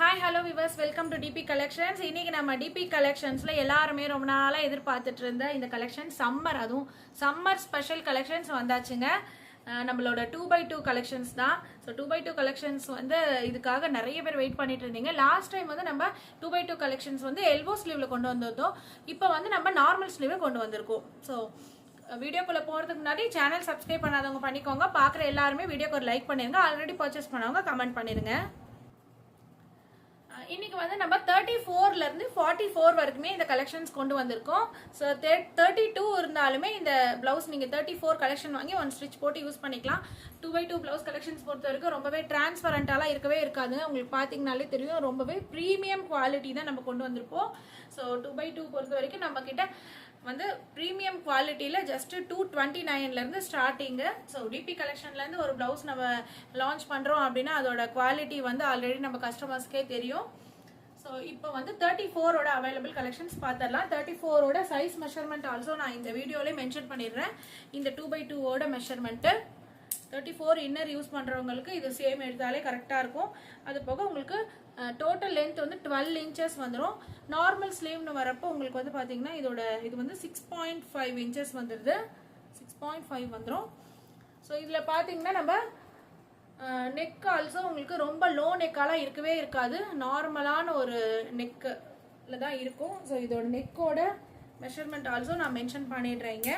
Hi, hello viewers, welcome to DP Collections. இன்னைக்கு நம்ம DP Collectionsல எல்லாருமே ரொம்ப நாளா எதிர்பார்த்துட்டு இருந்த இந்த கலெக்ஷன் அதுவும் சம்மர் ஸ்பெஷல் கலெக்ஷன்ஸ் வந்தாச்சுங்க. நம்மளோட 2x2 கலெக்ஷன்ஸ் தான். ஸோ 2x2 கலெக்ஷன்ஸ் இதுக்காக நிறைய பேர் வெயிட் பண்ணிட்டு இருந்தீங்க. லாஸ்ட் டைம் நம்ம 2x2 கலெக்ஷன்ஸ் எல்போ ஸ்லீவ்ல கொண்டு வந்திருந்தோம். இப்போ நம்ம நார்மல் ஸ்லீவ்ல கொண்டு வந்திருக்கோம். ஸோ வீடியோக்குள்ள போறதுக்கு முன்னாடி சேனல் சப்ஸ்கிரைப் பண்ணாதவங்க பண்ணிக்கோங்க. பார்க்குற எல்லாருமே வீடியோக்கு ஒரு லைக் பண்ணிருங்க. ஆல்ரெடி பர்ச்சேஸ் பண்ணவங்க கமெண்ட் பண்ணிருங்க. இன்னைக்கு நம்ம 34ல இருந்து 44 வரைக்குமே இந்த கலெக்ஷன்ஸ் கொண்டு வந்திருக்கோம். ஸோ 32 இருந்தாலுமே இந்த பிளவுஸ் நீங்க 34 கலெக்ஷன் வாங்கி ஒன் ஸ்டிச் போட்டு யூஸ் பண்ணிக்கலாம். 2x2 பிளவுஸ் கலெக்ஷன்ஸ் பொறுத்த வரைக்கும் ரொம்பவே டிரான்ஸ்பரண்டாலாம் இருக்கவே இருக்காதுங்க. உங்களுக்கு பார்த்தீங்கனாலே தெரியும், ரொம்பவே ப்ரீமியம் குவாலிட்டி தான் நம்ம கொண்டு வந்திருப்போம். ஸோ 2x2 பொறுத்த வரைக்கும் நம்ம கிட்ட ப்ரீமியம் குவாலிட்டியில ஜஸ்ட் 229ல இருந்து ஸ்டார்டிங்கு. ஸோ டிபி கலெக்ஷன்ல இருந்து ஒரு பிளவுஸ் நம்ம லான்ச் பண்றோம் அப்படின்னா அதோட குவாலிட்டி ஆல்ரெடி நம்ம கஸ்டமர்ஸ்க்கே தெரியும். ஸோ இப்போ 34ஓட அவைலபிள் கலெக்ஷன்ஸ் பார்த்துடலாம். 34ஓட சைஸ் மெஷர்மெண்ட் ஆல்சோ நான் இந்த வீடியோலேயே மென்ஷன் பண்ணிடுறேன். இந்த 2x2ஓட மெஷர்மெண்ட்டு 34 இன்னர் யூஸ் பண்ணுறவங்களுக்கு இது சேம் எடுத்தாலே கரெக்டாக இருக்கும். அது போக உங்களுக்கு டோட்டல் லென்த் 12 இன்ச்சஸ் வந்துடும். நார்மல் ஸ்லீவ்னு வரப்போ உங்களுக்கு பார்த்தீங்கன்னா இது 6.5 இன்ச்சஸ் வந்துடுது. 6.5 வந்துடும். ஸோ இதில் பார்த்தீங்கன்னா நம்ம நெக் ஆல்சோ உங்களுக்கு ரொம்ப லோ நெக்காலாம் இருக்கவே இருக்காது. நார்மலான ஒரு நெக்கில் தான் இருக்கும். ஸோ இதோட நெக்கோட மெஷர்மெண்ட் ஆல்சோ நான் மென்ஷன் பண்ணிடுறேங்க.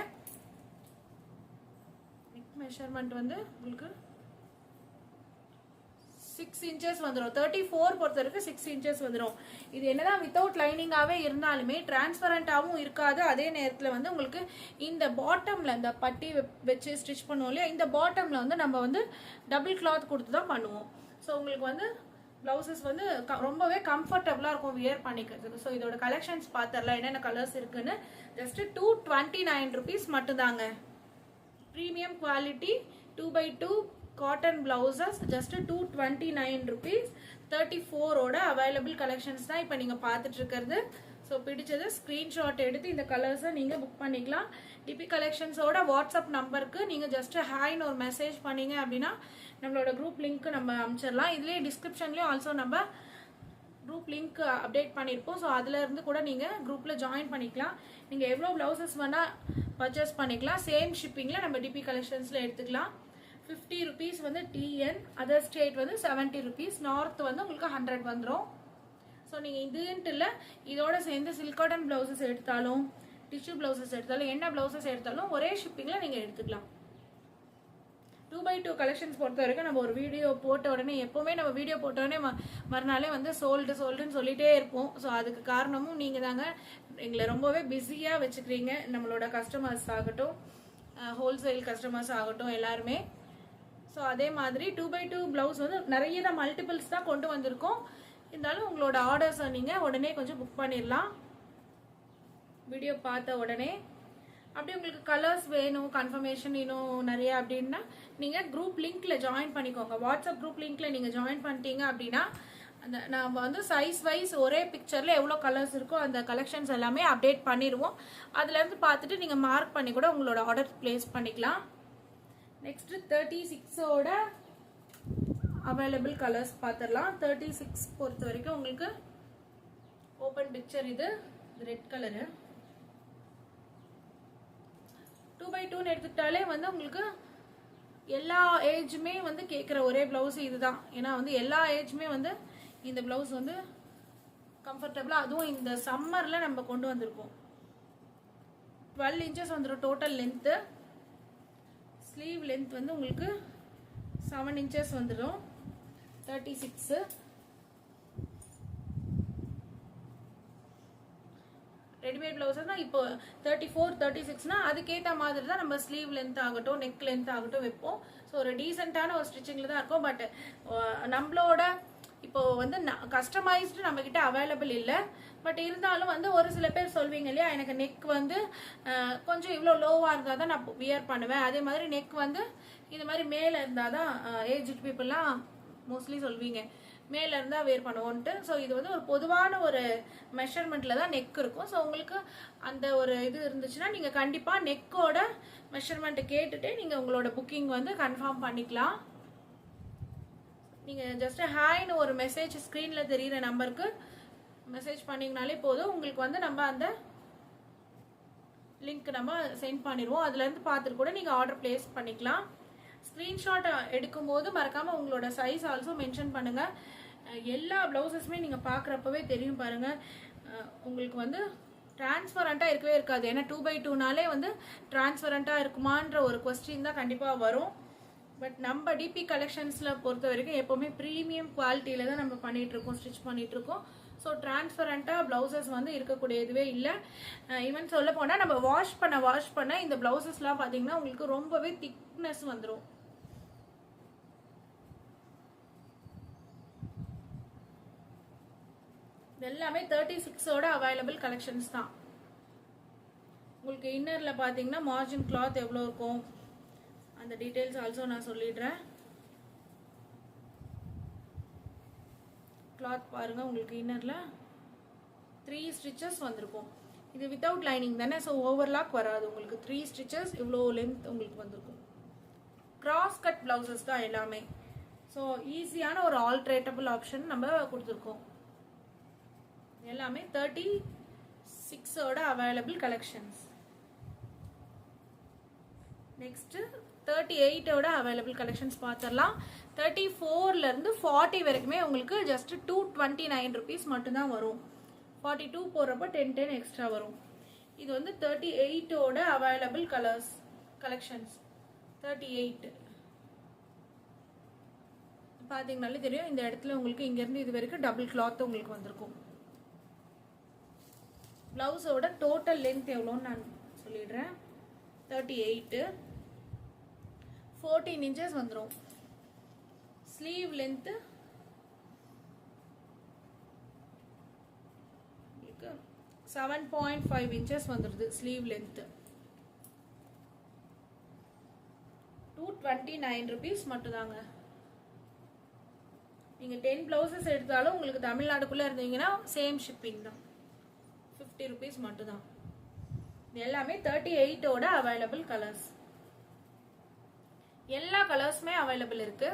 நெக் மெஷர்மெண்ட் உங்களுக்கு 6 இன்ச்சஸ் வந்துடும். 34 பொறுத்த வரைக்கும் 6 இன்ச்சஸ் வந்துடும். இது என்னதான் வித்தவுட் லைனிங்காகவே இருந்தாலுமே டிரான்ஸ்பரண்டாகவும் இருக்காது. அதே நேரத்தில் உங்களுக்கு இந்த பாட்டமில் இந்த பட்டி வச்சு ஸ்டிச் பண்ணுவோம் இல்லையா, இந்த பாட்டமில் நம்ம டபுள் கிளாத் கொடுத்து தான் பண்ணுவோம். ஸோ உங்களுக்கு ப்ளவுசஸ் ரொம்பவே கம்ஃபர்டபுளாக இருக்கும் வியர் பண்ணிக்கிறதுக்கு. ஸோ இதோட கலெக்ஷன்ஸ் பார்த்துடலாம் என்னென்ன கலர்ஸ் இருக்குன்னு. ஜஸ்ட் 229 rupees மட்டும்தாங்க. Premium quality 2x2 cotton blouses just 229 rupees. 34ஓட அவைலபிள் கலெக்ஷன்ஸ் தான் இப்போ நீங்கள் பார்த்துட்டு இருக்கிறது. ஸோ பிடிச்சது ஸ்க்ரீன்ஷாட் எடுத்து இந்த கலர்ஸை நீங்கள் புக் பண்ணிக்கலாம். டிபி கலெக்ஷன்ஸோட வாட்ஸ்அப் நம்பருக்கு நீங்கள் ஜஸ்ட் ஹாய்னு ஒரு மெசேஜ் பண்ணீங்க அப்படின்னா நம்மளோட குரூப் லிங்க் நம்ம அனுப்பிச்சிடலாம். இதுலேயே டிஸ்கிரிப்ஷன்லேயும் ஆல்சோ நம்ம குரூப் லிங்க் அப்டேட் பண்ணியிருப்போம். ஸோ அதிலேருந்து கூட நீங்கள் குரூப்பில் ஜாயின் பண்ணிக்கலாம். நீங்கள் எவ்வளோ ப்ளவுசஸ் வேணால் பர்ச்சேஸ் பண்ணிக்கலாம். சேம் ஷிப்பிங்கில் நம்ம டிபி கலெக்ஷன்ஸில் எடுத்துக்கலாம். 50 rupees TN, other state 70 rupees, north உங்களுக்கு 100 வந்துடும். ஸோ நீங்கள் இதுன்ட்டு இல்லை, இதோட சேர்ந்து சில்க் காட்டன் பிளவுசஸ் எடுத்தாலும் டிஷ்யூ பிளவுசஸ் எடுத்தாலும் என்ன பிளவுசஸ் எடுத்தாலும் ஒரே ஷிப்பிங்கில் நீங்கள் எடுத்துக்கலாம். 2x2 கலெக்ஷன்ஸ் பொறுத்த வரைக்கும் நம்ம ஒரு வீடியோ போட்ட உடனே எப்போவுமே நம்ம வீடியோ போட்ட உடனே மறுநாளே சோல்டுன்னு சொல்லிகிட்டே இருப்போம். ஸோ அதுக்கு காரணமும் நீங்கள் தாங்க. எங்களை ரொம்பவே பிஸியாக வச்சுக்கிறீங்க. நம்மளோட கஸ்டமர்ஸ் ஆகட்டும், ஹோல்சேல் கஸ்டமர்ஸ் ஆகட்டும், எல்லாருமே. ஸோ அதே மாதிரி 2x2 பிளவுஸ் நிறைய தான் மல்டிபிள்ஸ் தான் கொண்டு வந்திருக்கோம். இருந்தாலும் உங்களோட ஆர்டர்ஸை நீங்கள் உடனே கொஞ்சம் புக் பண்ணிடலாம் வீடியோ பார்த்த உடனே. அப்படி உங்களுக்கு கலர்ஸ் வேணும், கன்ஃபர்மேஷன் இன்னும் நிறைய அப்படின்னா நீங்கள் குரூப் லிங்க்ல ஜாயின் பண்ணிக்கோங்க. வாட்ஸ்அப் குரூப் லிங்க்ல நீங்கள் ஜாயின் பண்ணிட்டீங்க அப்படின்னா அந்த நம்ம சைஸ் வைஸ் ஒரே பிக்சரில் எவ்வளோ கலர்ஸ் இருக்கோ அந்த கலெக்ஷன்ஸ் எல்லாமே அப்டேட் பண்ணிடுவோம். அதுலேருந்து பார்த்துட்டு நீங்கள் மார்க் பண்ணி கூட உங்களோட ஆர்டர் பிளேஸ் பண்ணிக்கலாம். நெக்ஸ்ட் 36ஓட அவைலபிள் கலர்ஸ் பார்த்துடலாம். 36 பொறுத்த வரைக்கும் உங்களுக்கு ஓப்பன் பிக்சர் இது ரெட் கலரு. 2x2 எடுத்துக்கிட்டாலே உங்களுக்கு எல்லா ஏஜுமே கேட்குற ஒரே பிளவுஸ் இதுதான். ஏன்னா எல்லா ஏஜுமே இந்த பிளவுஸ் கம்ஃபர்டபுளாக, அதுவும் இந்த சம்மரில் நம்ம கொண்டு வந்திருக்கோம். 12 இன்ச்சஸ் வந்துடும் டோட்டல் லென்த்து. ஸ்லீவ் லென்த் உங்களுக்கு 7 இன்ச்சஸ் வந்துடும். 36 ரெடிமேட் பிளவுஸஸ் தான். இப்போ 34 36னா அதுக்கேற்ற மாதிரி தான் நம்ம ஸ்லீவ் லென்த் ஆகட்டும், நெக் லென்த் ஆகட்டும் வைப்போம். ஸோ ஒரு டீசெண்டான ஒரு ஸ்டிச்சிங்கில் தான் இருக்கும். பட் நம்மளோட இப்போ கஸ்டமைஸ்டு நம்ம கிட்ட அவைலபிள் இல்லை. பட் இருந்தாலும் ஒரு சில பேர் சொல்வீங்க இல்லையா, எனக்கு நெக் கொஞ்சம் இவ்வளோ லோவாக இருந்தால் தான் நான் வியர் பண்ணுவேன். அதே மாதிரி நெக் இந்த மாதிரி மேலே இருந்தால் தான் ஏஜ்டு பீப்புளெலாம் மோஸ்ட்லி சொல்வீங்க மேலே இருந்தால் வேர் பண்ணுவோன்ட்டு. ஸோ இது ஒரு பொதுவான ஒரு மெஷர்மெண்ட்டில் தான் நெக் இருக்கும். ஸோ உங்களுக்கு அந்த ஒரு இது இருந்துச்சுன்னா நீங்கள் கண்டிப்பாக நெக்கோட மெஷர்மெண்ட்டை கேட்டுட்டு நீங்கள் உங்களோட புக்கிங் கன்ஃபார்ம் பண்ணிக்கலாம். நீங்கள் ஜஸ்ட் ஹாய்னு ஒரு மெசேஜ் ஸ்க்ரீனில் தெரிகிற நம்பருக்கு மெசேஜ் பண்ணிங்கனாலே போதும். உங்களுக்கு வந்து நம்ம அந்த லிங்க் நம்ம சென்ட் பண்ணிடுவோம். அதுலேருந்து பார்த்துட்டு கூட நீங்கள் ஆர்டர் பிளேஸ் பண்ணிக்கலாம். ஸ்க்ரீன்ஷாட் எடுக்கும்போது மறக்காமல் உங்களோட சைஸ் ஆல்சோ மென்ஷன் பண்ணுங்கள். எல்லா ப்ளவுசஸுமே நீங்கள் பார்க்குறப்பவே தெரியும் பாருங்கள். உங்களுக்கு வந்து டிரான்ஸ்பரண்ட்டாக இருக்கவே இருக்காது. ஏன்னா 2x2னாலே வந்து டிரான்ஸ்பரண்ட்டாக இருக்குமான்ற ஒரு கொஸ்டின் தான் கண்டிப்பாக வரும். பட் நம்ம டிபி கலெக்ஷன்ஸில் பொறுத்த வரைக்கும் எப்போவுமே ப்ரீமியம் குவாலிட்டியில் தான் நம்ம பண்ணிகிட்ருக்கோம், ஸ்டிச் பண்ணிகிட்ருக்கோம். ஸோ டிரான்ஸ்பரண்ட்டாக ப்ளவுசஸ் வந்து இருக்கக்கூடியதுவே இல்லை. ஈவன் சொல்ல போனால் நம்ம வாஷ் பண்ண இந்த ப்ளவுசஸ்லாம் பார்த்தீங்கன்னா உங்களுக்கு ரொம்பவே திக்னஸ் வந்துடும். எல்லாமே 36ஓட அவைலபிள் கலெக்ஷன்ஸ் தான். உங்களுக்கு இன்னரில் பார்த்தீங்கன்னா மார்ஜின் கிளாத் எவ்வளோ இருக்கும் அந்த டீட்டெயில்ஸ் ஆல்சோ நான் சொல்லிடுறேன். கிளாத் பாருங்கள், உங்களுக்கு இன்னரில் 3 ஸ்டிச்சஸ் வந்திருக்கும். இது வித்தவுட் லைனிங் தானே, ஸோ ஓவர்லாக் வராது. உங்களுக்கு 3 ஸ்டிச்சஸ் இவ்வளோ லென்த் உங்களுக்கு வந்திருக்கும். கிராஸ் கட் ப்ளவுசஸ் தான் எல்லாமே. ஸோ ஈஸியான ஒரு ஆல்ட்ரேட்டபிள் ஆப்ஷன் நம்ம கொடுத்துருக்கோம். எல்லாமே 36ஓட அவைலபிள் கலெக்ஷன்ஸ். நெக்ஸ்ட் 38ஓட அவைலபிள் கலெக்ஷன்ஸ் பார்த்துடலாம். 34லேருந்து 40 வரைக்குமே உங்களுக்கு ஜஸ்ட் 229 rupees மட்டும்தான் வரும். 42 போடுறப்ப 10 எக்ஸ்ட்ரா வரும். இது வந்து 38ஓட அவைலபிள் கலெக்ஷன்ஸ். 38 பார்த்தீங்கனாலே தெரியும். இந்த இடத்துல உங்களுக்கு இங்கேருந்து இது வரைக்கும் டபுள் கிளாத் உங்களுக்கு வந்திருக்கும். ப்ளவுஸோட டோட்டல் லென்த் எவ்வளோன்னு நான் சொல்லிடுறேன். 38 14 inches வந்துடும். ஸ்லீவ் லென்த்து 7.5 inches வந்துடுது. ஸ்லீவ் லென்த்து 229 rupees மட்டும்தாங்க. நீங்கள் 10 ப்ளவுசஸ் எடுத்தாலும் உங்களுக்கு தமிழ்நாடுக்குள்ளே இருந்தீங்கன்னா சேம் ஷிப்பிங் தான், 50 rupees மட்டும்தான். எல்லாமே 38ஓட அவைலபிள் கலர்ஸ். எல்லா கலர்ஸுமே அவைலபிள் இருக்கு.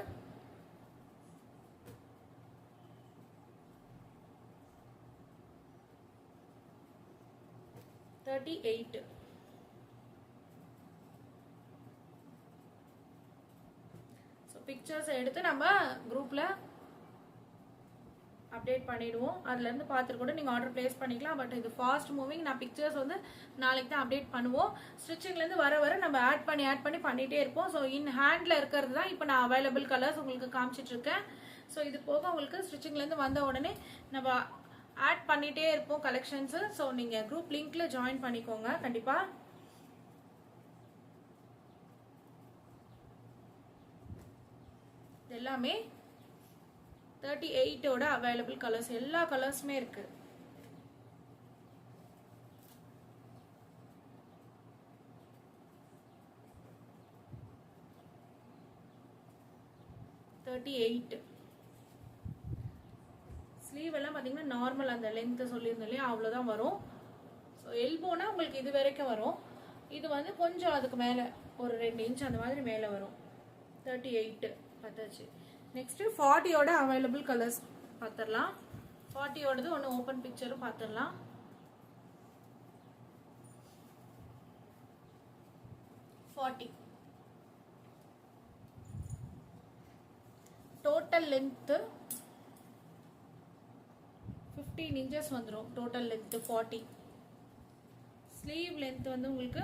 பிக்சர்ஸ் எடுத்து நம்ம குரூப்ல அப்டேட் பண்ணிடுவோம். அதுலேருந்து பார்த்துட்டு கூட நீங்கள் ஆர்டர் பிளேஸ் பண்ணிக்கலாம். பட் இது ஃபாஸ்ட் மூவிங். நான் பிக்சர்ஸ் வந்து நாளைக்கு தான் அப்டேட் பண்ணுவோம். ஸ்டிச்சிங்லேருந்து வர நம்ம ஆட் பண்ணி பண்ணிகிட்டே இருப்போம். ஸோ இன் ஹேண்டில் இருக்கிறது தான் இப்போ நான் அவைலபிள் கலர்ஸ் உங்களுக்கு காமிச்சிட்ருக்கேன். ஸோ இது போக உங்களுக்கு ஸ்டிச்சிங்லேருந்து வந்த உடனே நம்ம ஆட் பண்ணிகிட்டே இருப்போம் கலெக்ஷன்ஸு. ஸோ நீங்கள் குரூப் லிங்க்கில் ஜாயின் பண்ணிக்கோங்க கண்டிப்பாக. எல்லாமே 38ஓட அவைலபிள் கலர்ஸ். எல்லா கலர்ஸுமே இருக்கு. ஸ்லீவ் எல்லாம் பார்த்தீங்கன்னா நார்மல் அந்த லென்த் சொல்லியிருந்தோம் இல்லையா, அவ்வளோதான் வரும். ஸோ எல்போனா உங்களுக்கு இது வரைக்கும் வரும். இது வந்து கொஞ்சம் அதுக்கு மேலே ஒரு 2 inch அந்த மாதிரி மேலே வரும். 38 பார்த்தாச்சு. நெக்ஸ்ட் 40ஓட அவைலபிள் கலர்ஸ் பார்த்துடலாம். 40ஓடது ஒன்று ஓப்பன் பிக்சரும் பார்த்துடலாம். டோட்டல் லென்த்து 15 inches வந்துடும். Total length 40. ஸ்லீவ் லென்த் வந்து உங்களுக்கு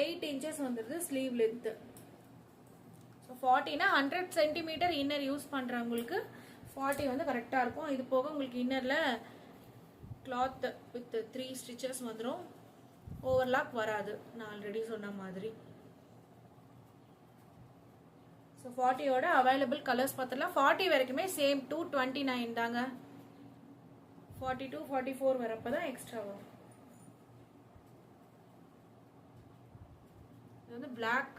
8 inches வந்துடுது ஸ்லீவ் லென்த்து. ஸோ 40னா 100 centimeter இன்னர் யூஸ் பண்ணுறவங்களுக்கு 40 வந்து கரெக்டாக இருக்கும். இது போக உங்களுக்கு இன்னரில் கிளாத் வித் 3 ஸ்டிச்சஸ் வந்துடும். ஓவர்லாக் வராது, நான் ஆல்ரெடி சொன்ன மாதிரி. ஸோ 40ஓட அவைலபிள் கலர்ஸ் பார்த்துலாம். 40 வரைக்குமே சேம் 229 தாங்க. 42 44 வரப்போ தான் எக்ஸ்ட்ரா வரும். இது வந்து பிளாக்.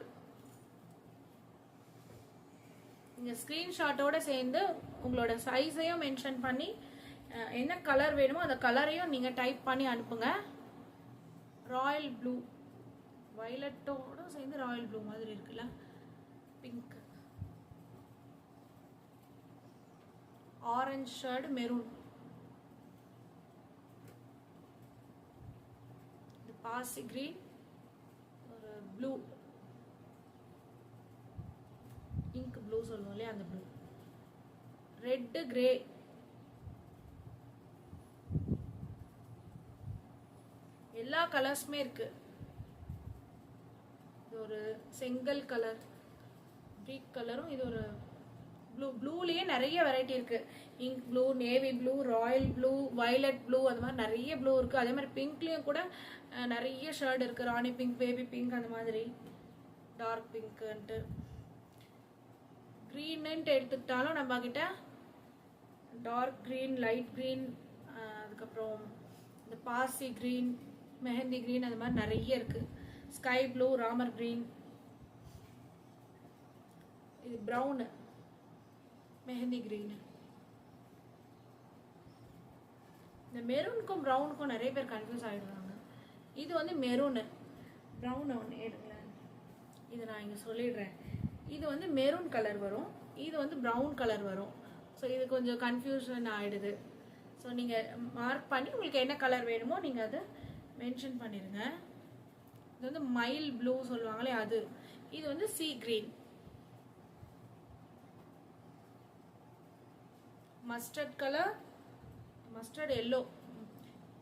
நீங்கள் ஸ்க்ரீன்ஷாட்டோட சேர்ந்து உங்களோட சைஸையும் மென்ஷன் பண்ணி என்ன கலர் வேணுமோ அந்த கலரையும் நீங்கள் டைப் பண்ணி அனுப்புங்க. ராயல் ப்ளூ வயலட்டோட சேர்ந்து ராயல் ப்ளூ மாதிரி இருக்குல்ல, பிங்க், ஆரஞ்சு ஷேட், மெரூன், இது பாசி கிரீன், ஒரு ப்ளூ, இங்க் ப்ளூ சொல்லுவோம் இல்லையா அந்த ப்ளூ, ரெட்டு, கிரே, எல்லா கலர்ஸுமே இருக்கு. இது ஒரு செங்கல் கலர், ப்ரீக் கலரும், இது ஒரு ப்ளூ. ப்ளூலேயே நிறைய வெரைட்டி இருக்கு. Ink blue, navy blue, Royal blue, violet blue, அது மாதிரி நிறைய ப்ளூ இருக்கு. அதே மாதிரி பிங்க்லேயும் கூட நிறைய ஷேட் இருக்கு. ராணி பிங்க், பேபி பிங்க், அந்த மாதிரி டார்க் பிங்க்ன்ட்டு. க்ரீன்னுட்டு எடுத்துக்கிட்டாலும் நம்ம கிட்ட டார்க் க்ரீன், லைட் க்ரீன், அதுக்கப்புறம் இந்த பாசி க்ரீன், மெஹந்தி க்ரீன், அது மாதிரி நிறைய இருக்கு. ஸ்கை ப்ளூ, ராமர் க்ரீன், இது ப்ரௌனு, மெஹந்தி க்ரீனு. இந்த மெரூனுக்கும் ப்ரௌனுக்கும் நிறைய பேர் கன்ஃபியூஸ் ஆகிடுறாங்க. இது வந்து மெரூனு, ப்ரௌன் ஒன்று எடுங்களேன், இது நான் இங்கே சொல்லிடுறேன். இது வந்து மெரூன் கலர் வரும், இது வந்து ப்ரௌன் கலர் வரும். ஸோ இது கொஞ்சம் கன்ஃபியூஷன் ஆகிடுது. ஸோ நீங்கள் மார்க் பண்ணி உங்களுக்கு என்ன கலர் வேணுமோ நீங்கள் அதை மென்ஷன் பண்ணிடுங்க. இது வந்து மைல் ப்ளூ சொல்லுவாங்களே அது. இது வந்து sea green, mustard colour, mustard yellow,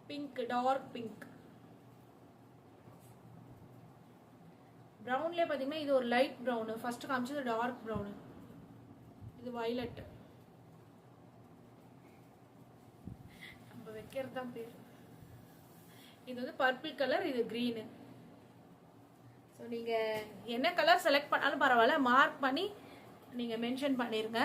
pink, dark pink. ப்ரௌன்லேயே பார்த்தீங்கன்னா இது ஒரு லைட் ப்ரௌனு, ஃபர்ஸ்ட் காமிச்சது டார்க் ப்ரௌனு, இது வயலட். நம்ம வைக்கிறது தான் பேர். இது வந்து பர்பிள் கலர், இது க்ரீனு. ஸோ நீங்கள் என்ன கலர் செலக்ட் பண்ணாலும் பரவாயில்ல, மார்க் பண்ணி நீங்கள் மென்ஷன் பண்ணிடுங்க.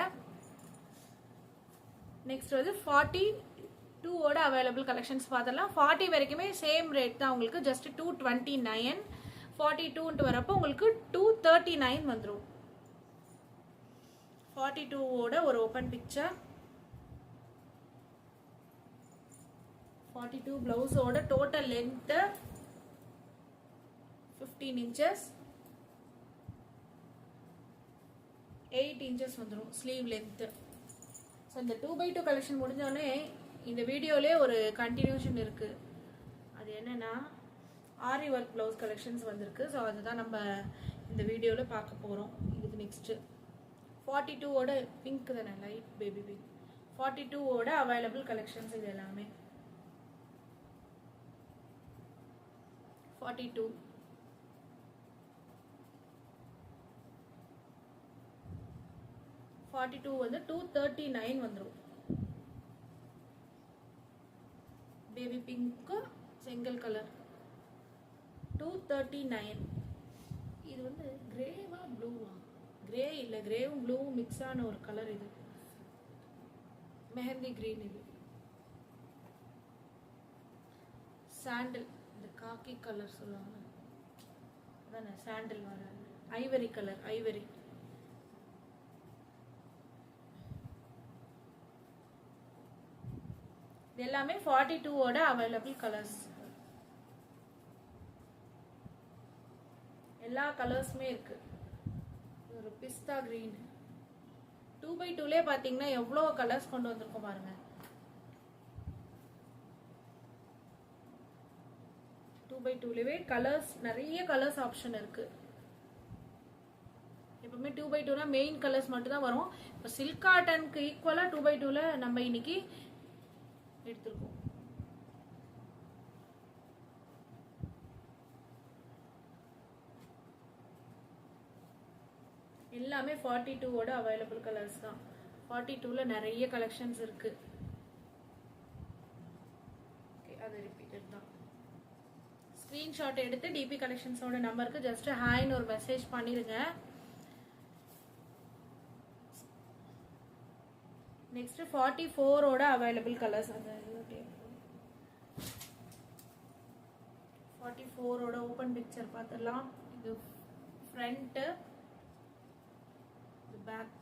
நெக்ஸ்ட் வந்து 42ஓட அவைலபிள் கலெக்ஷன்ஸ் பார்த்துடலாம். 40 வரைக்குமே சேம் ரேட் தான் உங்களுக்கு, ஜஸ்ட் 229. 42ன்ட்டு வரப்போ உங்களுக்கு 239 வந்துடும். 42ஓட ஒரு ஓப்பன் பிக்சர். 42 பிளவுஸோட டோட்டல் லென்த்து 15 inches, 8 inches வந்துடும் ஸ்லீவ் லென்த்து. ஸோ இந்த 2x2 கலெக்ஷன் முடிஞ்சோடனே இந்த வீடியோலேயே ஒரு கண்டினியூஷன் இருக்குது. அது என்னென்னா ஆரி ஒர்க் ப்ளவுஸ் கலெக்ஷன்ஸ் வந்திருக்கு. ஸோ அதுதான் நம்ம இந்த வீடியோவில் பார்க்க போகிறோம். இதுக்கு நெக்ஸ்ட்டு 42ஓட பிங்க் தானே, லைட் பேபி பிங்க். 42ஓட அவைலபிள் கலெக்ஷன்ஸ் இது எல்லாமே. 42 வந்து 239 வந்துடும். பேபி பிங்க்கு, செங்கல் கலர், 239. இது வந்து கிரேவா ப்ளூவா? கிரே இல்லை, கிரேவும் ப்ளூவும் மிக்ஸ் ஆன ஒரு கலர். இது மெஹந்தி கிரீன், இது சாண்டில், இந்த காக்கி கலர் சொல்லுவாங்க அதானே, சாண்டில் வர ஐவரி கலர், ஐவரி. இது எல்லாமே 42ஓட அவைலபிள் கலர்ஸ். எல்லா கலர்ஸுமே இருக்கு. ஒரு பிஸ்தா கிரீன், 2x2லே பார்த்தீங்கன்னா எவ்வளோ கலர்ஸ் கொண்டு வந்திருக்கோம் பாருங்க. 2x2லவே கலர்ஸ், நிறைய கலர்ஸ் ஆப்ஷன் இருக்கு. எப்பவுமே 2x2னா மெயின் கலர்ஸ் மட்டும் தான் வரும். இப்போ சில்க் காட்டனுக்கு ஈக்குவலாக 2x2ல நம்ம இன்னைக்கு எடுத்துருக்கோம். எல்லாமே 42ஓட அவைலபிள் கலர்ஸ் தான். 42ல நிறைய கலெக்ஷன்ஸ் இருக்கு. ஓகே, அது ரிப்பீட்டட் தான். ஸ்கிரீன்ஷாட் எடுத்து டிபி கலெக்ஷன்ஸோட நம்பருக்கு ஜஸ்ட் ஹாய்னு ஒரு மெசேஜ் பண்ணிருங்க. நெக்ஸ்ட் 44ஓட அவைலபிள் கலர்ஸ். அந்த 44ஓட ஓப்பன் பிக்சர் பார்த்துடலாம். இது ஃப்ரண்ட், இது பேக்.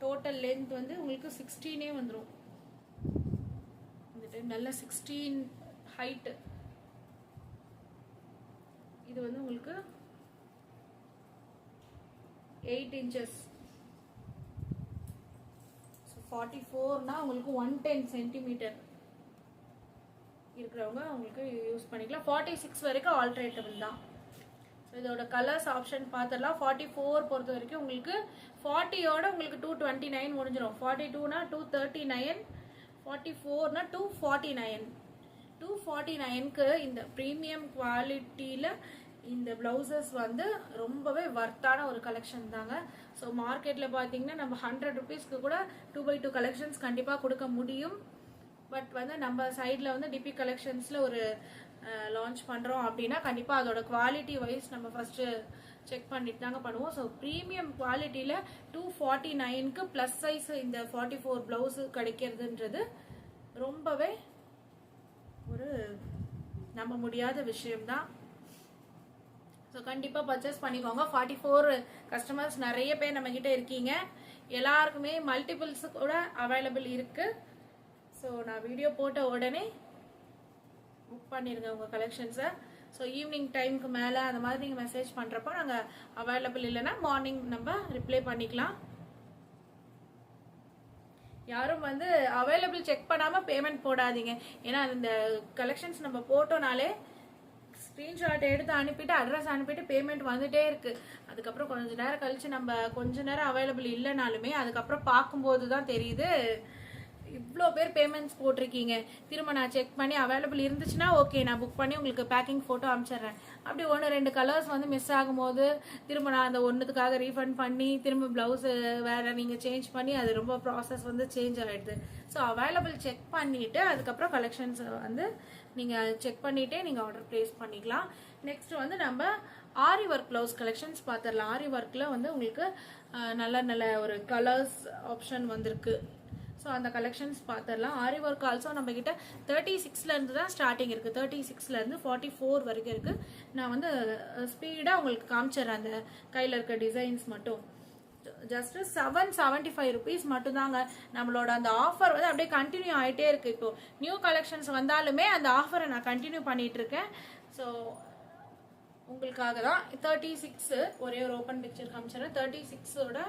டோட்டல் லென்த் வந்து உங்களுக்கு 16 வந்துடும். இந்த டைம் நல்லா 16 ஹைட்டு. இது வந்து உங்களுக்கு 8 inches. 44னா உங்களுக்கு 110 சென்டிமீட்டர் இருக்கிறவங்க உங்களுக்கு யூஸ் பண்ணிக்கலாம். 46 வரைக்கும் ஆல்டரேட்டபிள் தான். ஸோ இதோட கலர்ஸ் ஆப்ஷன் பார்த்துடலாம். 44 பொறுத்த வரைக்கும் உங்களுக்கு 40யோட உங்களுக்கு 229 முடிஞ்சிடும். 42னா 239, 44னா 249. 249க்கு இந்த ப்ரீமியம் குவாலிட்டியில் இந்த ப்ளவுசஸ் வந்து ரொம்பவே வர்த்தான ஒரு கலெக்ஷன் தாங்க. ஸோ மார்க்கெட்டில் பார்த்தீங்கன்னா நம்ம 100 rupeesக்கு கூட 2x2 கலெக்ஷன்ஸ் கண்டிப்பாக கொடுக்க முடியும். பட் வந்து நம்ம சைடில் வந்து டிபி கலெக்ஷன்ஸில் ஒரு லான்ச் பண்ணுறோம் அப்படின்னா கண்டிப்பாக அதோட குவாலிட்டி வைஸ் நம்ம ஃபஸ்ட்டு செக் பண்ணிட்டு தாங்க பண்ணுவோம். ஸோ ப்ரீமியம் குவாலிட்டியில் 249க்கு ப்ளஸ் சைஸ் இந்த 44 ப்ளவுஸு கிடைக்கிறதுன்றது ரொம்பவே ஒரு நம்ப முடியாத விஷயம்தான். ஸோ கண்டிப்பாக பர்ச்சேஸ் பண்ணிக்கோங்க. 44 கஸ்டமர்ஸ் நிறைய பேர் நம்மக்கிட்ட இருக்கீங்க. எல்லாருக்குமே மல்டிபிள்ஸு கூட அவைலபிள் இருக்குது. ஸோ நான் வீடியோ போட்ட உடனே புக் பண்ணிடுங்க உங்கள் கலெக்ஷன்ஸை. ஸோ ஈவினிங் டைமுக்கு மேலே அந்த மாதிரி நீங்கள் மெசேஜ் பண்ணுறப்போ நாங்கள் அவைலபிள் இல்லைன்னா மார்னிங் நம்ம ரிப்ளை பண்ணிக்கலாம். யாரும் வந்து அவைலபிள் செக் பண்ணாமல் பேமெண்ட் போடாதீங்க. ஏன்னா இந்த கலெக்ஷன்ஸ் நம்ம போட்டோனாலே ஸ்க்ரீன்ஷாட் எடுத்து அனுப்பிட்டு அட்ரஸ் அனுப்பிட்டு பேமெண்ட் வந்துட்டே இருக்கு. அதுக்கப்புறம் கொஞ்ச நேரம் கழிச்சு நம்ம கொஞ்ச நேரம் அவைலபிள் இல்லைனாலுமே அதுக்கப்புறம் பார்க்கும்போது தான் தெரியுது இவ்வளோ பேர் பேமெண்ட்ஸ் போட்டிருக்கீங்க. திரும்ப நான் செக் பண்ணி அவைலபிள் இருந்துச்சுன்னா ஓகே நான் புக் பண்ணி உங்களுக்கு பேக்கிங் ஃபோட்டோ அனுப்பிச்சிடுறேன். அப்படி 1-2 கலர்ஸ் வந்து மிஸ் ஆகும்போது திரும்ப நான் அந்த ஒன்றுத்துக்காக ரீஃபண்ட் பண்ணி திரும்ப ப்ளவுஸு வேறு நீங்கள் சேஞ்ச் பண்ணி அது ரொம்ப ப்ராசஸ் வந்து சேஞ்ச் ஆகிடுது. ஸோ அவைலபிள் செக் பண்ணிவிட்டு அதுக்கப்புறம் கலெக்ஷன்ஸ் வந்து நீங்கள் செக் பண்ணிவிட்டே நீங்கள் ஆர்டர் ப்ளேஸ் பண்ணிக்கலாம். நெக்ஸ்ட் வந்து நம்ம ஆரி ஒர்க் ப்ளவுஸ் கலெக்ஷன்ஸ் பார்த்துடலாம். ஆரி ஒர்க்கில் வந்து உங்களுக்கு நல்ல நல்ல ஒரு கலர்ஸ் ஆப்ஷன் வந்திருக்கு. ஸோ அந்த கலெக்ஷன்ஸ் பார்த்துடலாம். ஆரி ஒர்க் ஆல்சோ நம்மக்கிட்ட 36லேருந்து தான் ஸ்டார்டிங் இருக்குது. 36லேருந்து 44 வரைக்கும் இருக்குது. நான் வந்து ஸ்பீடாக உங்களுக்கு காமிச்சிடுறேன் அந்த கையில் இருக்க டிசைன்ஸ் மட்டும். ஜஸ்ட்டு 775 rupees மட்டும்தாங்க. நம்மளோட அந்த ஆஃபர் வந்து அப்படியே கண்டினியூ ஆகிட்டே இருக்குது. இப்போது நியூ கலெக்ஷன்ஸ் வந்தாலுமே அந்த ஆஃபரை நான் கண்டினியூ பண்ணிகிட்ருக்கேன். ஸோ உங்களுக்காக தான் 36 ஒரே ஒரு ஓப்பன் பிக்சர் காமிச்சிடுறேன். 36ஓட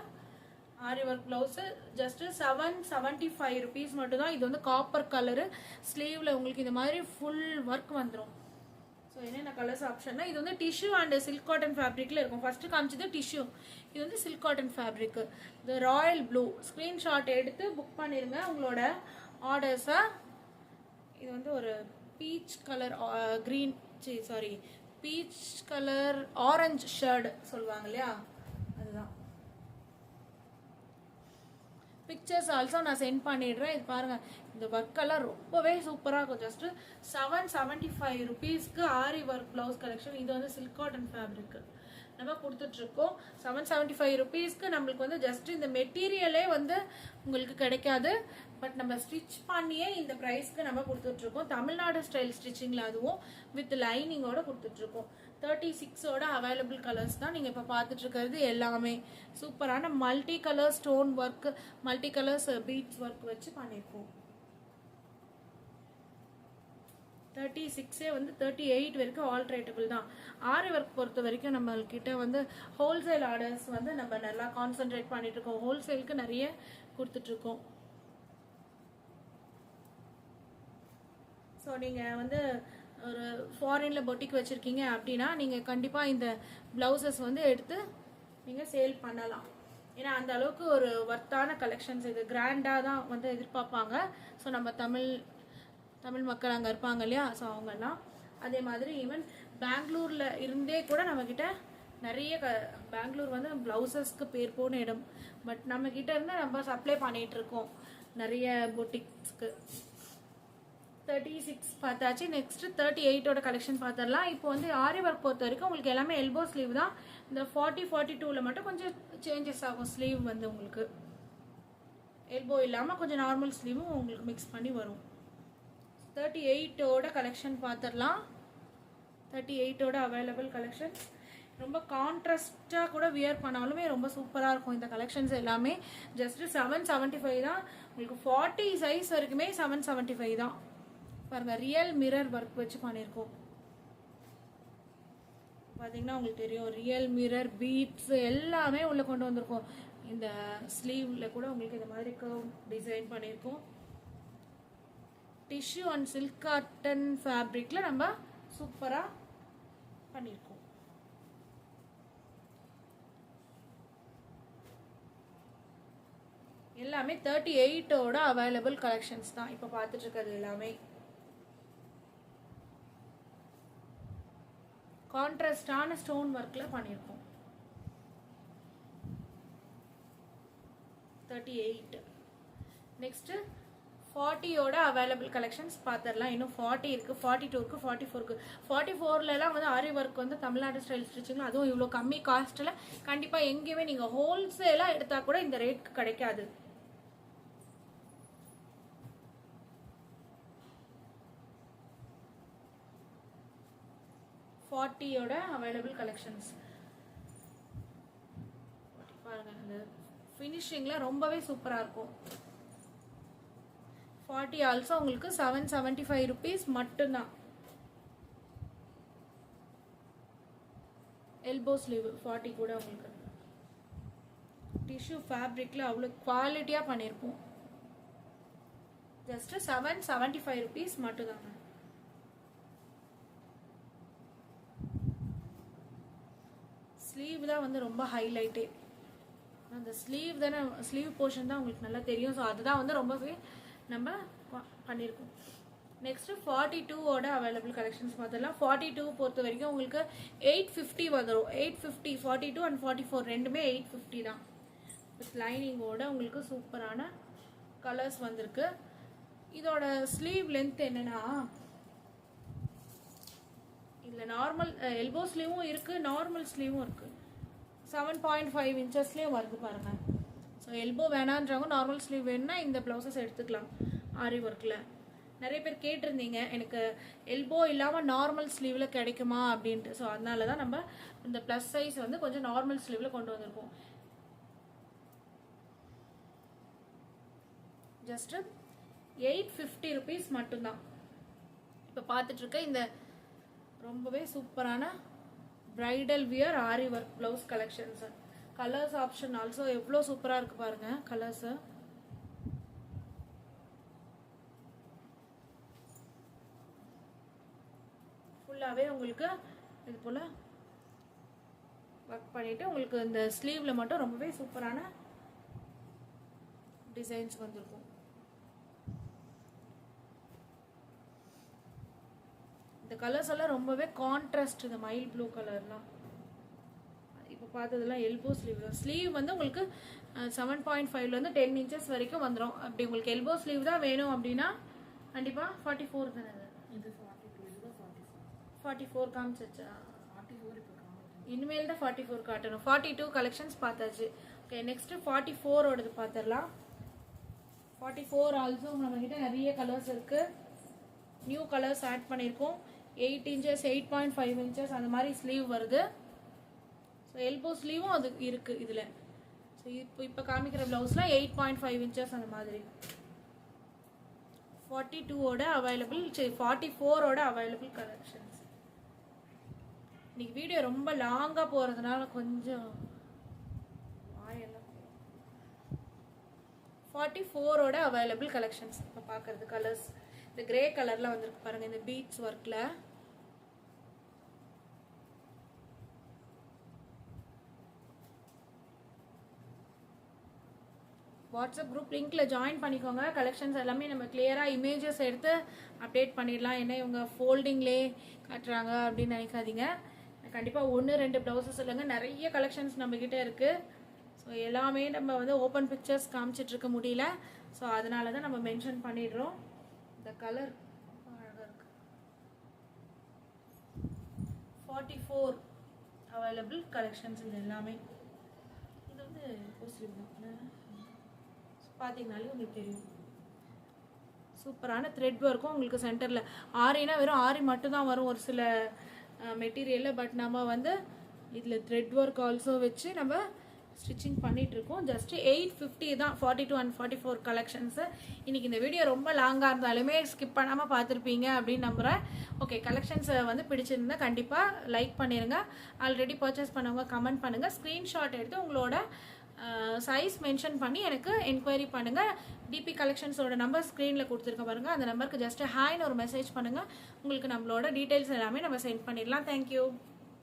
ஆரி ஒர்க் ப்ளவுஸு ஜஸ்ட்டு 775 rupees மட்டும்தான். இது வந்து காப்பர் கலரு. ஸ்லீவில் உங்களுக்கு இந்த மாதிரி ஃபுல் ஒர்க் வந்துடும். ஸோ என்னென்ன கலர்ஸ் ஆப்ஷன்னா இது வந்து டிஷ்யூ அண்ட் சில்க் காட்டன் ஃபேப்ரிக்கில் இருக்கும். ஃபஸ்ட்டு காமிச்சது டிஷ்யூ, இது வந்து சில்க் காட்டன் ஃபேப்ரிக்கு. இது ராயல் ப்ளூ. ஸ்க்ரீன்ஷாட் எடுத்து புக் பண்ணிடுங்க உங்களோட ஆர்டர்ஸை. இது வந்து ஒரு peach colour green peach colour orange shared சொல்லுவாங்க இல்லையா, அதுதான். பிக்சர்ஸ் ஆல்சோ நான் சென்ட் பண்ணிடுறேன். இது பாருங்கள், இந்த ஒர்க்கெல்லாம் ரொம்பவே சூப்பராக இருக்கும். ஜஸ்ட்டு 775 rupeesக்கு ஆரி ஒர்க் ப்ளவுஸ் கலெக்ஷன். இது வந்து சில்க் காட்டன் ஃபேப்ரிக்கு நம்ம கொடுத்துட்ருக்கோம். 775 rupeesக்கு நம்மளுக்கு வந்து ஜஸ்ட் இந்த மெட்டீரியலே வந்து உங்களுக்கு கிடைக்காது. பட் நம்ம ஸ்டிச் பண்ணியே இந்த ப்ரைஸ்க்கு நம்ம கொடுத்துட்ருக்கோம். தமிழ்நாடு ஸ்டைல் ஸ்டிச்சிங்கில் அதுவும் வித் லைனிங்கோட கொடுத்துட்ருக்கோம். 36ஓட அவைலபிள் கலர்ஸ் தான் நீங்கள் இப்போ பார்த்துட்ருக்கிறது. எல்லாமே சூப்பரான multi colour stone work, multi colours beads work வச்சு பண்ணியிருக்கோம். 36 வந்து 38 வரைக்கும் ஆல்ட்ரேட்டபிள் தான். ஆரி ஒர்க் பொறுத்த வரைக்கும் நம்மக்கிட்ட வந்து ஹோல்சேல் ஆர்டர்ஸ் வந்து நம்ம நல்லா கான்சென்ட்ரேட் பண்ணிட்டு இருக்கோம். ஹோல்சேலுக்கு நிறைய கொடுத்துட்ருக்கோம். ஸோ நீங்கள் வந்து ஒரு ஃபாரினில் பொட்டிக் வச்சுருக்கீங்க அப்படின்னா நீங்கள் கண்டிப்பாக இந்த ப்ளவுசஸ் வந்து எடுத்து நீங்கள் சேல் பண்ணலாம். ஏன்னா அந்த அளவுக்கு ஒரு ஒர்த்தான கலெக்ஷன்ஸ், இது கிராண்டாக தான் வந்து எதிர்பார்ப்பாங்க. ஸோ நம்ம தமிழ் மக்கள் அங்கே இருப்பாங்க இல்லையா, ஸோ அவங்கெல்லாம். அதே மாதிரி ஈவன் பெங்களூரில் இருந்தே கூட நம்மக்கிட்ட நிறைய பெங்களூர் வந்து ப்ளவுசஸ்க்கு பேர் போன இடம். பட் நம்மக்கிட்ட இருந்து நம்ம சப்ளை பண்ணிகிட்ருக்கோம் நிறைய பொட்டிக்ஸ்க்கு. 36 பார்த்தாச்சு. நெக்ஸ்ட் 38ஓட கலெக்ஷன் பார்த்துடலாம். இப்போ வந்து ஆரி ஒர்க் பொறுத்த வரைக்கும் உங்களுக்கு எல்லாமே எல்போ ஸ்லீவ் தான். இந்த 40-42ல் மட்டும் கொஞ்சம் சேஞ்சஸ் ஆகும். ஸ்லீவ் வந்து உங்களுக்கு எல்போ இல்லாமல் கொஞ்சம் நார்மல் ஸ்லீவும் உங்களுக்கு மிக்ஸ் பண்ணி வரும். 38ஓட கலெக்ஷன் பார்த்துடலாம். 38ஓட அவைலபிள் கலெக்ஷன் ரொம்ப கான்ட்ராஸ்டாக கூட வியர் பண்ணாலுமே ரொம்ப சூப்பராக இருக்கும். இந்த கலெக்ஷன்ஸ் எல்லாமே ஜஸ்ட்டு 775 தான். உங்களுக்கு 40 சைஸ் வரைக்குமே 775 தான். பாருங்க ரியல் மிரர் ஒர்க் வச்சு பண்ணியிருக்கோம். பார்த்தீங்கன்னா உங்களுக்கு தெரியும் ரியல் மிரர் பீட்ஸ் எல்லாமே உள்ள கொண்டு வந்திருக்கோம். இந்த ஸ்லீவ்ல கூட உங்களுக்கு இந்த மாதிரி கர்வ் டிசைன் பண்ணியிருக்கோம். டிஷ்யூ அண்ட் சில்க் காட்டன் ஃபேப்ரிக்ல நம்ம சூப்பரா பண்ணியிருக்கோம். எல்லாமே 38ஓட அவைலபிள் கலெக்ஷன்ஸ் தான் இப்போ பார்த்துட்டு இருக்கிறது. எல்லாமே கான்ட்ராஸ்டான ஸ்டோன் ஒர்க்ல பண்ணியிருக்கோம். 38. நெக்ஸ்ட் 40ஓட அவைலபிள் கலெக்ஷன்ஸ் பார்த்துடலாம். இன்னும் 40 இருக்கு, 42 இருக்கு, 44 இருக்கு. 44லலாம் வந்து ஆரி ஒர்க் வந்து தமிழ்நாடு ஸ்டைல் ஸ்டிச்சிங், அதுவும் இவ்வளோ கம்மி காஸ்ட்டில் கண்டிப்பாக எங்கேயுமே நீங்கள் ஹோல்சேலாக எடுத்தால் கூட இந்த ரேட்க்கு கிடைக்காது. ஓட அவைலபிள் கலெக்ஷன்ஸ் பாருங்க. இந்த ஃபினிஷிங்ல ரொம்பவே சூப்பரா இருக்கும். 40 ஆல்சோ உங்களுக்கு 775 rupees மட்டும்தான். எல்போ ஸ்லீவ் 40 கூட உங்களுக்கு டிஷ்யூ ஃபேப்ரிக்ல அவ்வளோ குவாலிட்டியா பண்ணியிருப்போம். ஜஸ்ட் 775 rupees மட்டும்தாங்க. ஸ்லீவ் தான் வந்து ரொம்ப ஹைலைட்டே. அந்த ஸ்லீவ் தானே, ஸ்லீவ் போர்ஷன் தான் உங்களுக்கு நல்லா தெரியும். ஸோ அதுதான் வந்து ரொம்பவே நம்ம பண்ணியிருக்கோம். நெக்ஸ்ட் 42ஓட அவைலபிள் கலெக்ஷன்ஸ் பார்த்துடலாம். 42 பொறுத்த வரைக்கும் உங்களுக்கு 850 வந்துடும். 850 42 அண்ட் 44 ரெண்டுமே 850 தான். வித் லைனிங்கோட உங்களுக்கு சூப்பரான கலர்ஸ் வந்திருக்கு. இதோட ஸ்லீவ் லென்த் என்னன்னா, இதில் நார்மல் எல்போ ஸ்லீவும் இருக்குது, நார்மல் ஸ்லீவும் இருக்குது. 7.5 inchesலேயும் வருது பாருங்கள். ஸோ எல்போ வேணான்றவங்க நார்மல் ஸ்லீவ் வேணும்னா இந்த ப்ளவுசஸ் எடுத்துக்கலாம். ஆரி ஒர்க்கில் நிறைய பேர் கேட்டிருந்தீங்க எனக்கு எல்போ இல்லாமல் நார்மல் ஸ்லீவில் கிடைக்குமா அப்படின்ட்டு. ஸோ அதனால தான் நம்ம இந்த ப்ளஸ் சைஸ் வந்து கொஞ்சம் நார்மல் ஸ்லீவில் கொண்டு வந்திருக்கோம். ஜஸ்ட் 850 rupees மட்டும்தான். இப்போ பார்த்துட்ருக்க இந்த ரொம்பவே சூப்பரான bridal wear aari work blouse collections. Colours option also எவ்வளோ சூப்பராக இருக்கு பாருங்க. கலர்ஸு ஃபுல்லாகவே உங்களுக்கு இது போல் ஒர்க் பண்ணிட்டு உங்களுக்கு இந்த ஸ்லீவ்ல மட்டும் ரொம்பவே சூப்பரான டிசைன்ஸ் வந்திருக்கும். இந்த கலர்ஸ் எல்லாம் ரொம்பவே கான்ட்ராஸ்ட். இந்த மைல் ப்ளூ கலர்லாம் இப்போ பார்த்ததெல்லாம் எல்போ ஸ்லீவ் தான். ஸ்லீவ் வந்து உங்களுக்கு 7.5லேருந்து 10 inches வரைக்கும் வந்துடும். அப்படி உங்களுக்கு எல்போ ஸ்லீவ் தான் வேணும் அப்படின்னா கண்டிப்பாக 44 தானே. இது 44 காமிச்சிச்சா? இனிமேல் தான் 44 காட்டணும். 42 கலெக்ஷன்ஸ் பார்த்தாச்சு. ஓகே, நெக்ஸ்ட் 44ஓடது பார்த்துடலாம். 44 ஆல்சோ நம்மகிட்ட நிறைய கலர்ஸ் இருக்கு. நியூ கலர்ஸ் ஆட் பண்ணியிருக்கோம். 8 inches 8.5 inches அந்த மாதிரி ஸ்லீவ் வருது. ஸோ எல்போ ஸ்லீவும் அது இருக்கு இதில். ஸோ இப்போ காமிக்கிற ப்ளவுஸ்லாம் 8.5 inches அந்த மாதிரி. 42ஓட அவைலபிள், 44ஓட அவைலபிள் கலெக்ஷன்ஸ். இன்னைக்கு வீடியோ ரொம்ப லாங்காக போகிறதுனால கொஞ்சம் 44ஓட அவைலபிள் கலெக்ஷன்ஸ் இப்போ பார்க்குறது. கலர்ஸ் இந்த கிரே கலரில் வந்திருக்கு பாருங்க. இந்த பீட்ஸ் ஒர்க்கில் வாட்ஸ்அப் குரூப் லிங்க்ல ஜாயின் பண்ணிக்கோங்க. கலெக்ஷன்ஸ் எல்லாமே நம்ம கிளியராக இமேஜஸ் எடுத்து அப்டேட் பண்ணிடலாம். என்ன இவங்க ஃபோல்டிங்லேயே காட்டுறாங்க அப்படின்னு நினைக்காதீங்க. கண்டிப்பாக 1-2 ப்ளவுசஸ் இல்லைங்க, நிறைய கலெக்ஷன்ஸ் நம்மக்கிட்ட இருக்குது. ஸோ எல்லாமே நம்ம வந்து ஓப்பன் பிக்சர்ஸ் காமிச்சிட்ருக்க முடியல. ஸோ அதனால தான் நம்ம மென்ஷன் பண்ணிடுறோம். இந்த கலர் அழகாக இருக்கு. 44 அவைலபிள் கலெக்ஷன்ஸ் இது எல்லாமே. இது வந்து பார்த்தீங்கனாலே உங்களுக்கு தெரியும். சூப்பரான த்ரெட் ஒர்க்கும் உங்களுக்கு சென்டரில். ஆரினா வெறும் ஆரி மட்டும்தான் வரும் ஒரு சில மெட்டீரியலில். பட் நம்ம வந்து இதில் த்ரெட் ஒர்க் ஆல்சோ வச்சு நம்ம ஸ்டிச்சிங் பண்ணிகிட்ருக்கோம். ஜஸ்ட்டு 850 தான் 42 and 44 கலெக்ஷன்ஸு. இன்றைக்கி இந்த வீடியோ ரொம்ப லாங்காக இருந்தாலுமே ஸ்கிப் பண்ணாமல் பார்த்துருப்பீங்க அப்படின்னு நம்புகிறேன். ஓகே, கலெக்ஷன்ஸை வந்து பிடிச்சிருந்தா கண்டிப்பாக லைக் பண்ணிடுங்க. ஆல்ரெடி பர்ச்சேஸ் பண்ணவங்க கமெண்ட் பண்ணுங்கள். ஸ்க்ரீன்ஷாட் எடுத்து உங்களோட சைஸ் மென்ஷன் பண்ணி எனக்கு என்கொயரி பண்ணுங்கள். டிபி கலெக்ஷன்ஸோட நம்பர் ஸ்க்ரீனில் கொடுத்துருக்க பாருங்கள். அந்த நம்பருக்கு ஜஸ்ட்டு ஹாய்னு ஒரு மெசேஜ் பண்ணுங்கள். உங்களுக்கு நம்மளோட டீட்டெயில்ஸ் எல்லாமே நம்ம சென்ட் பண்ணிடலாம். தேங்க்யூ.